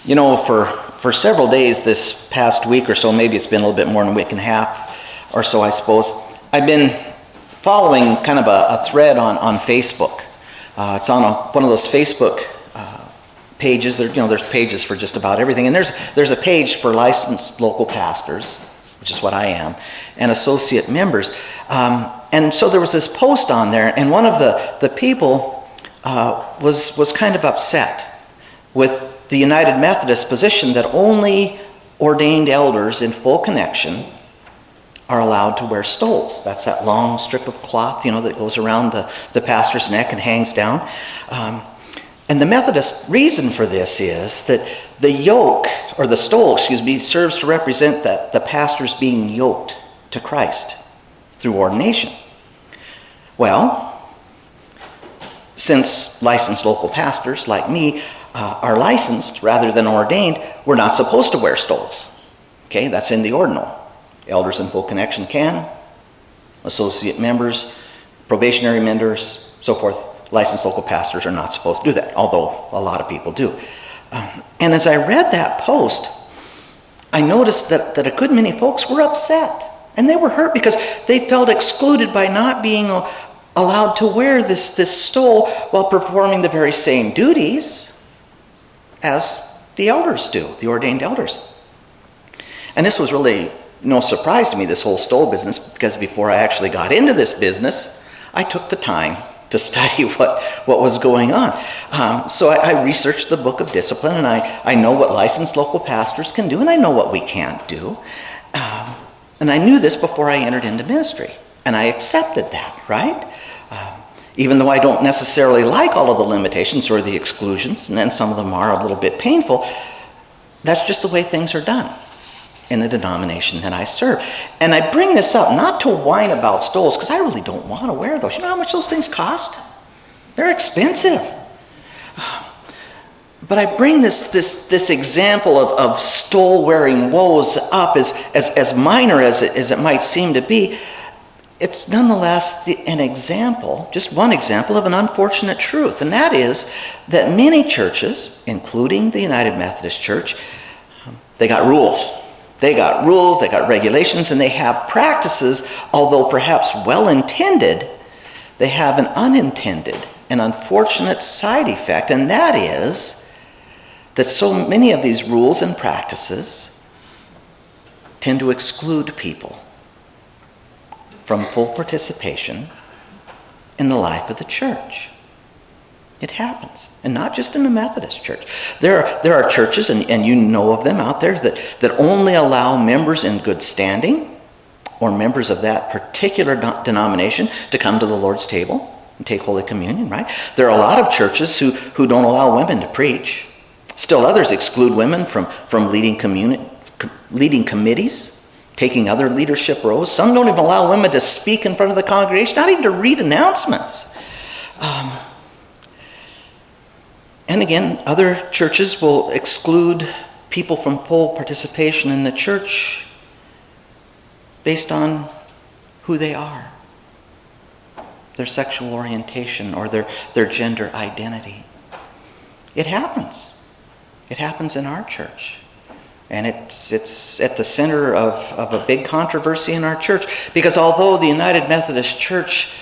You know, for several days this past week or so, maybe it's been a little bit more than a week and a half or so, I suppose, I've been following kind of a thread on Facebook. It's on one of those Facebook pages. There's pages for just about everything. And there's a page for licensed local pastors, which is what I am, and associate members. And so there was this post on there, and one of the people was kind of upset with the United Methodist position that only ordained elders in full connection are allowed to wear stoles. That's that long strip of cloth, that goes around the pastor's neck and hangs down. And the Methodist reason for this is that the yoke, or the stole, serves to represent that the pastor's being yoked to Christ through ordination. Well, since licensed local pastors like me are licensed rather than ordained, we're not supposed to wear stoles. Okay, that's in the ordinal. Elders in full connection can, associate members, probationary members, so forth. Licensed local pastors are not supposed to do that, although a lot of people do. And as I read that post, I noticed that a good many folks were upset, and they were hurt because they felt excluded by not being allowed to wear this stole while performing the very same duties as the elders do, the ordained elders. And this was really no surprise to me, this whole stole business, because before I actually got into this business, I took the time to study what was going on. So I researched the Book of Discipline, and I know what licensed local pastors can do, and I know what we can't do. And I knew this before I entered into ministry, and I accepted that, right? Even though I don't necessarily like all of the limitations or the exclusions, and then some of them are a little bit painful, that's just the way things are done in the denomination that I serve. And I bring this up not to whine about stoles, because I really don't want to wear those. You know how much those things cost? They're expensive. But I bring this example of stole-wearing woes up as minor as it might seem to be. It's nonetheless an example, just one example of an unfortunate truth, and that is that many churches, including the United Methodist Church, they got rules. They got rules, they got regulations, and they have practices, although perhaps well-intended, they have an unintended and unfortunate side effect, and that is that so many of these rules and practices tend to exclude people from full participation in the life of the church. It happens, and not just in the Methodist church. There are churches, and you know of them out there, that only allow members in good standing or members of that particular denomination to come to the Lord's table and take Holy Communion, right? There are a lot of churches who don't allow women to preach. Still others exclude women from leading committees, taking other leadership roles. Some don't even allow women to speak in front of the congregation, not even to read announcements. And again, other churches will exclude people from full participation in the church based on who they are, their sexual orientation, or their gender identity. It happens. It happens in our church. And it's at the center of a big controversy in our church, because although the United Methodist Church,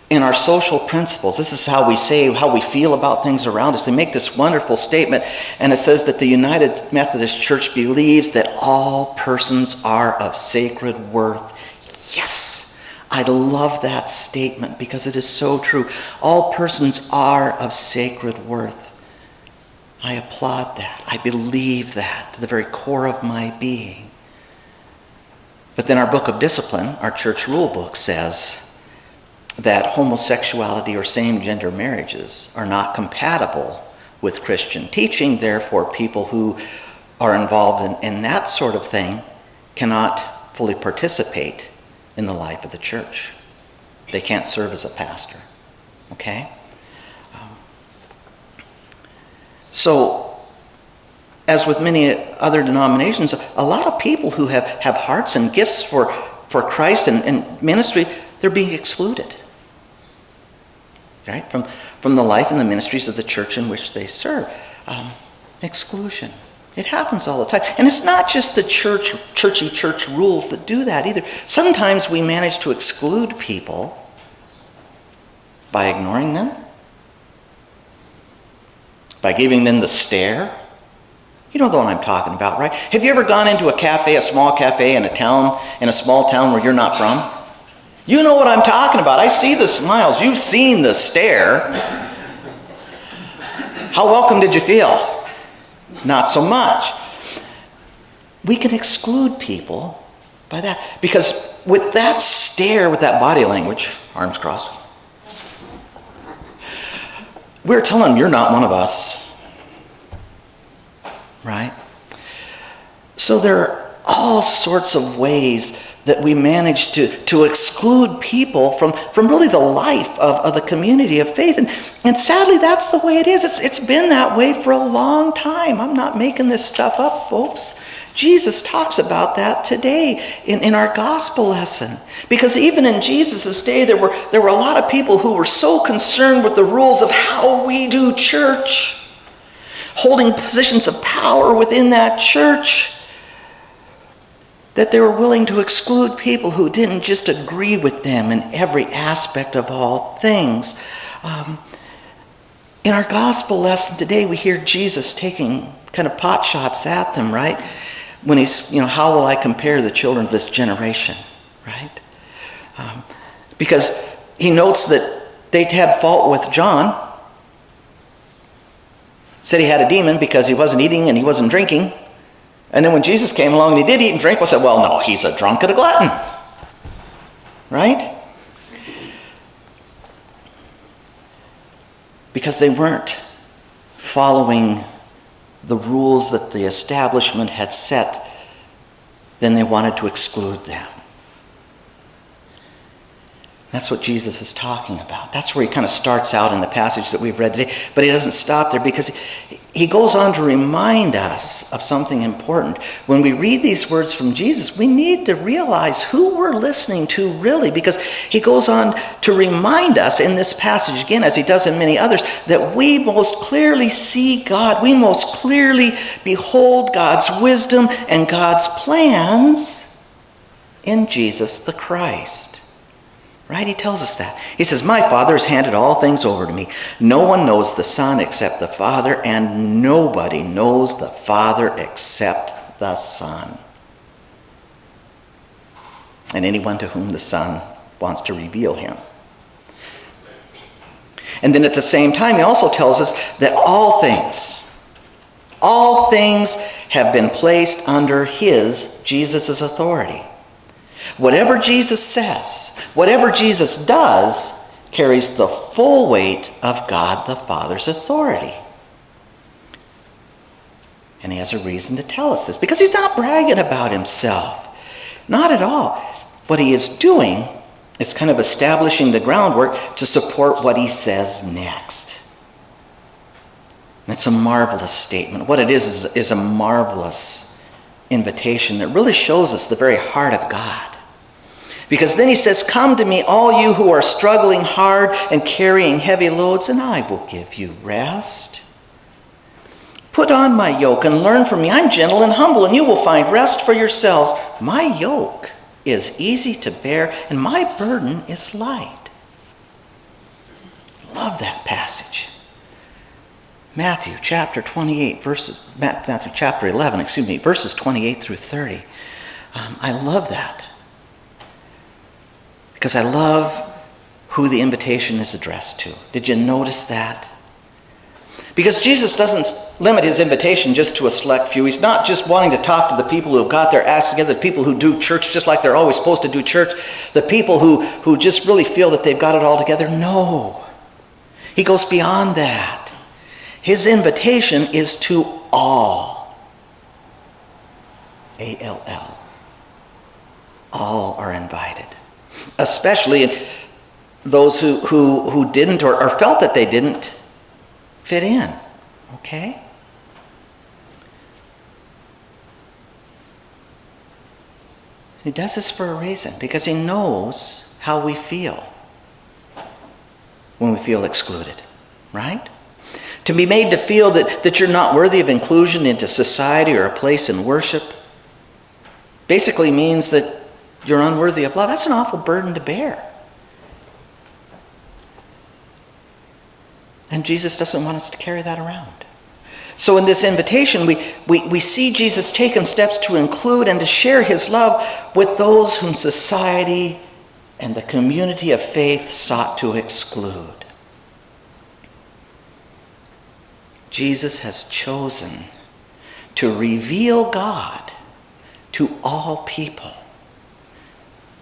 in our social principles, this is how we say how we feel about things around us. They make this wonderful statement, and it says that the United Methodist Church believes that all persons are of sacred worth. Yes, I love that statement because it is so true. All persons are of sacred worth. I applaud that. I believe that to the very core of my being. But then our Book of Discipline, our church rule book, says that homosexuality or same-gender marriages are not compatible with Christian teaching. Therefore, people who are involved in that sort of thing cannot fully participate in the life of the church. They can't serve as a pastor. Okay? So, as with many other denominations, a lot of people who have hearts and gifts for Christ and ministry, they're being excluded, right, from the life and the ministries of the church in which they serve. Exclusion. It happens all the time. And it's not just the churchy church rules that do that either. Sometimes we manage to exclude people by ignoring them, by giving them the stare. You know the one I'm talking about, right? Have you ever gone into a cafe, a small cafe in a small town where you're not from? You know what I'm talking about. I see the smiles. You've seen the stare. How welcome did you feel? Not so much. We can exclude people by that. Because with that stare, with that body language, arms crossed, we're telling them, you're not one of us. Right? So there are all sorts of ways that we manage to exclude people from really the life of the community of faith. And sadly, that's the way it is. It's been that way for a long time. I'm not making this stuff up, folks. Jesus talks about that today in our gospel lesson. Because even in Jesus' day, there were a lot of people who were so concerned with the rules of how we do church, holding positions of power within that church, that they were willing to exclude people who didn't just agree with them in every aspect of all things. In our gospel lesson today, we hear Jesus taking kind of pot shots at them, right? When he's, how will I compare the children of this generation, right? Because he notes that they'd had fault with John. Said he had a demon because he wasn't eating and he wasn't drinking. And then when Jesus came along and he did eat and drink, we said, well, no, he's a drunk and a glutton. Right? Because they weren't following the rules that the establishment had set, then they wanted to exclude them. That's what Jesus is talking about. That's where he kind of starts out in the passage that we've read today. But he doesn't stop there because he goes on to remind us of something important. When we read these words from Jesus, we need to realize who we're listening to really, because he goes on to remind us in this passage, again, as he does in many others, that we most clearly see God. We most clearly behold God's wisdom and God's plans in Jesus the Christ. Right? He tells us that. He says, my Father has handed all things over to me. No one knows the Son except the Father, and nobody knows the Father except the Son. And anyone to whom the Son wants to reveal him. And then at the same time, he also tells us that all things have been placed under Jesus' authority. Whatever Jesus says, whatever Jesus does, carries the full weight of God the Father's authority. And he has a reason to tell us this, because he's not bragging about himself. Not at all. What he is doing is kind of establishing the groundwork to support what he says next. That's a marvelous statement. What it is a marvelous invitation that really shows us the very heart of God. Because then he says, come to me, all you who are struggling hard and carrying heavy loads, and I will give you rest. Put on my yoke and learn from me. I'm gentle and humble, and you will find rest for yourselves. My yoke is easy to bear, and my burden is light. Love that passage. Matthew chapter 11, verses 28 through 30. I love that. Because I love who the invitation is addressed to. Did you notice that? Because Jesus doesn't limit his invitation just to a select few. He's not just wanting to talk to the people who have got their acts together, the people who do church just like they're always supposed to do church, the people who just really feel that they've got it all together. No. He goes beyond that. His invitation is to all. A-L-L. All are invited. Especially those who didn't or felt that they didn't fit in. Okay? He does this for a reason, because he knows how we feel when we feel excluded. Right? To be made to feel that you're not worthy of inclusion into society or a place in worship basically means that you're unworthy of love. That's an awful burden to bear. And Jesus doesn't want us to carry that around. So in this invitation, we see Jesus taking steps to include and to share his love with those whom society and the community of faith sought to exclude. Jesus has chosen to reveal God to all people.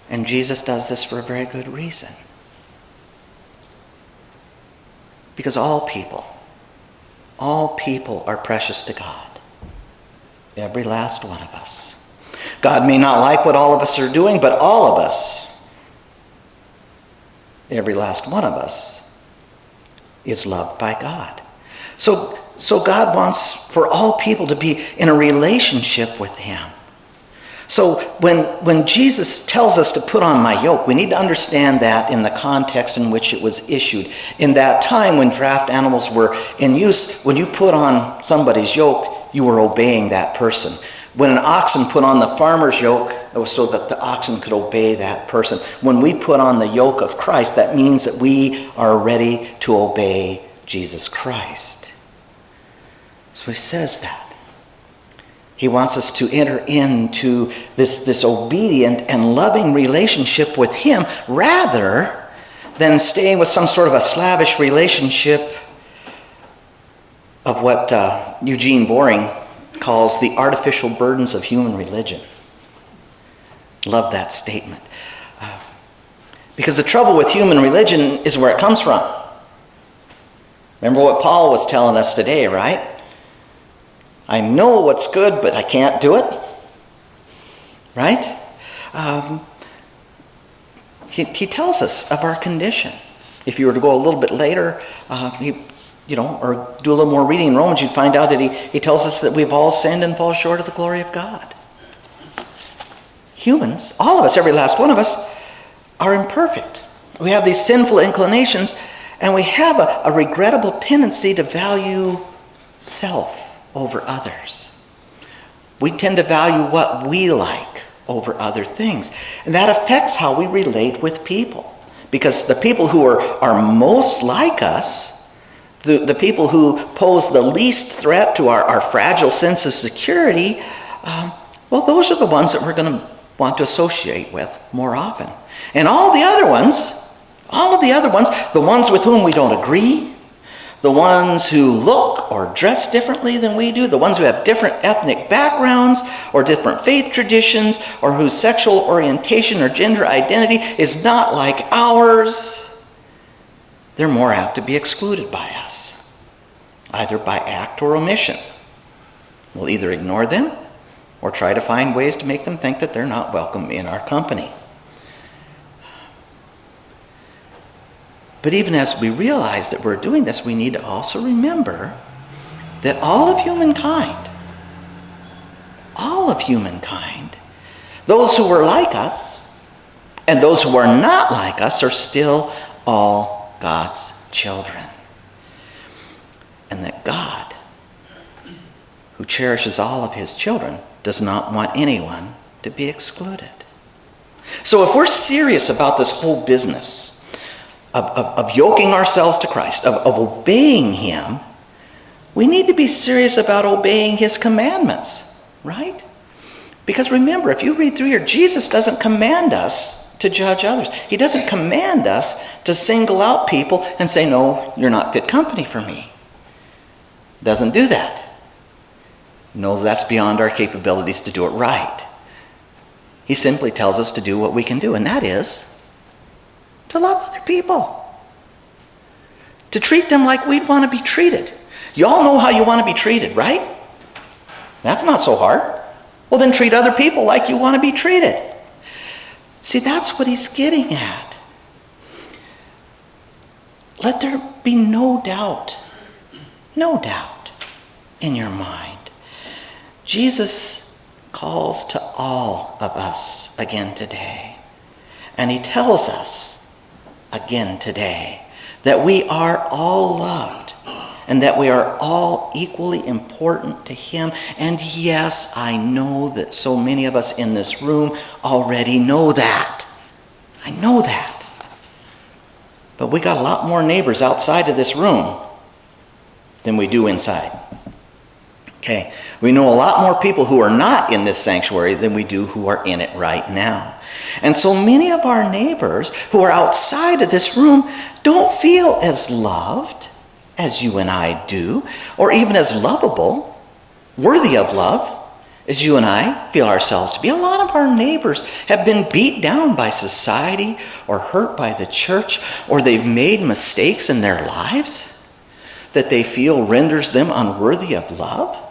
And Jesus does this for a very good reason. Because all people are precious to God. Every last one of us. God may not like what all of us are doing, but all of us, every last one of us, is loved by God. So God wants for all people to be in a relationship with him. So when Jesus tells us to put on my yoke, we need to understand that in the context in which it was issued. In that time when draft animals were in use, when you put on somebody's yoke, you were obeying that person. When an oxen put on the farmer's yoke, it was so that the oxen could obey that person. When we put on the yoke of Christ, that means that we are ready to obey Jesus Christ. So he says that. He wants us to enter into this obedient and loving relationship with him rather than staying with some sort of a slavish relationship of what Eugene Boring calls the artificial burdens of human religion. Love that statement. Because the trouble with human religion is where it comes from. Remember what Paul was telling us today, right? I know what's good, but I can't do it. Right? He tells us of our condition. If you were to go a little bit later, or do a little more reading in Romans, you'd find out that he tells us that we've all sinned and fall short of the glory of God. Humans, all of us, every last one of us, are imperfect. We have these sinful inclinations, and we have a regrettable tendency to value self over others. We tend to value what we like over other things. And that affects how we relate with people. Because the people who are most like us, the people who pose the least threat to our fragile sense of security, those are the ones that we're going to want to associate with more often. And all of the other ones, the ones with whom we don't agree, the ones who look or dress differently than we do, the ones who have different ethnic backgrounds or different faith traditions, or whose sexual orientation or gender identity is not like ours, they're more apt to be excluded by us, either by act or omission. We'll either ignore them or try to find ways to make them think that they're not welcome in our company. But even as we realize that we're doing this, we need to also remember that all of humankind, those who are like us and those who are not like us, are still all God's children. And that God, who cherishes all of his children, does not want anyone to be excluded. So if we're serious about this whole business of yoking ourselves to Christ, of obeying him, we need to be serious about obeying his commandments, right? Because remember, if you read through here, Jesus doesn't command us to judge others. He doesn't command us to single out people and say, no, you're not fit company for me. Doesn't do that. No, that's beyond our capabilities to do it right. He simply tells us to do what we can do, and that is to love other people. To treat them like we'd want to be treated. You all know how you want to be treated, right? That's not so hard. Well, then treat other people like you want to be treated. See, that's what he's getting at. Let there be no doubt in your mind. Jesus calls to all of us again today. And he tells us again today that we are all loved and that we are all equally important to him. And yes, I know that so many of us in this room already know that. I know that. But we got a lot more neighbors outside of this room than we do inside. Okay, we know a lot more people who are not in this sanctuary than we do who are in it right now. And so many of our neighbors who are outside of this room don't feel as loved as you and I do, or even as lovable, worthy of love, as you and I feel ourselves to be. A lot of our neighbors have been beat down by society or hurt by the church, or they've made mistakes in their lives that they feel renders them unworthy of love.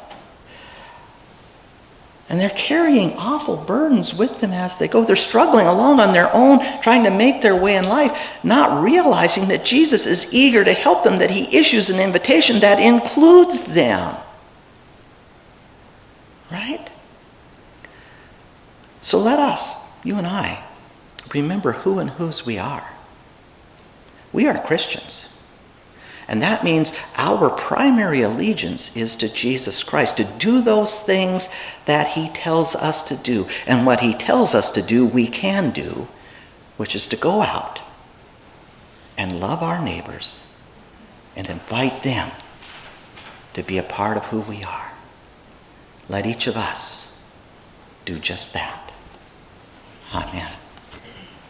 And they're carrying awful burdens with them as they go. They're struggling along on their own, trying to make their way in life, not realizing that Jesus is eager to help them, that he issues an invitation that includes them. Right? So let us, you and I, remember who and whose we are. We are Christians. And that means our primary allegiance is to Jesus Christ, to do those things that he tells us to do. And what he tells us to do, we can do, which is to go out and love our neighbors and invite them to be a part of who we are. Let each of us do just that. Amen.